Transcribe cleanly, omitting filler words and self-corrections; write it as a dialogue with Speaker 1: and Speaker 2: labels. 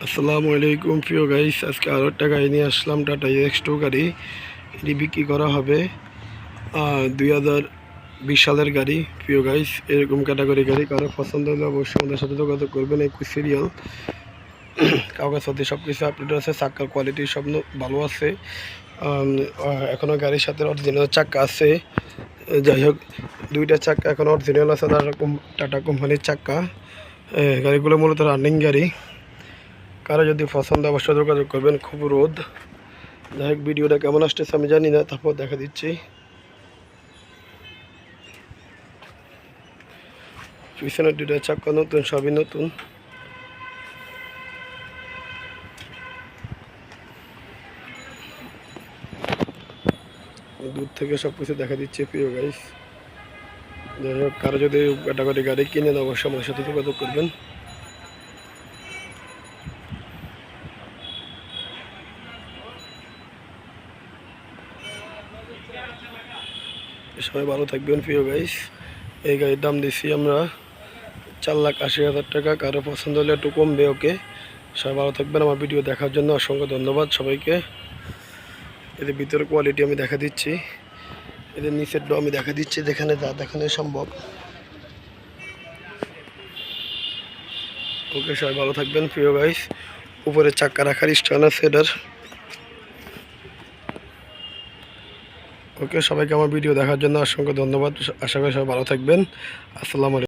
Speaker 1: আসসালামু আলাইকুম প্রিয় গাইস, আজকে আরও একটা গাড়ি নিয়ে আসলাম। টাটা এক্স2 গাড়ি। এটি বিক্রি করা হবে 2020 সালের গাড়ি। প্রিয় গাইস, এরকম ক্যাটাগরি গাড়ি কারো পছন্দ হলে অবশ্যই আমাদের সাথে যোগাযোগ করবেন। এই সিরিয়াল কাগজ সাথে সব কিছু আপডেট আছে, চাক্কার কোয়ালিটি সব ভালো আছে। এখনও গাড়ির সাথে অরিজিনাল চাক্কা আছে। যাই হোক, দুইটা চাক্কা এখন অরিজিনাল আছে, টাটা কোম্পানির চাক্কা। গাড়িগুলো মূলত রানিং গাড়ি। কারো যদি পছন্দ অবশ্যই যোগাযোগ করবেন। খুব রোদ। যাই হোক, ভিডিওটা কেমন আসতেছে আমি জানি না, তারপর দেখা দিচ্ছি। পিছনের দুটো চাক্কা নতুন, সবই নতুন। দূর থেকে সব কিছু দেখা দিচ্ছে প্রিয় গাইস। যাই হোক, কারো যদি ক্যাটাগরি গাড়ি কিনেন অবশ্যই আমাদের সাথে যোগাযোগ করবেন। সবাই ভালো থাকবেন প্রিয় গাইস। এই গাড়ির দাম দিচ্ছি আমরা 4,80,000 টাকা। কারো পছন্দ হলে একটু কমবে। ওকে, সবাই ভালো থাকবেন। আমার ভিডিও দেখার জন্য অসংখ্য ধন্যবাদ সবাইকে। এদের ভিতরে কোয়ালিটি আমি দেখা দিচ্ছি, এদের নিচের ডো আমি দেখা দিচ্ছি, যেখানে যা দেখানো সম্ভব। ওকে, সবাই ভালো থাকবেন প্রিয় গাইস। উপরে চাক্কা রাখার স্ট্যান্ড আছে এটার। ওকে, সবাইকে আমার ভিডিও দেখার জন্য অসংখ্য ধন্যবাদ। আশা করি সবাই ভালো থাকবেন। আসসালামু আলাইকুম।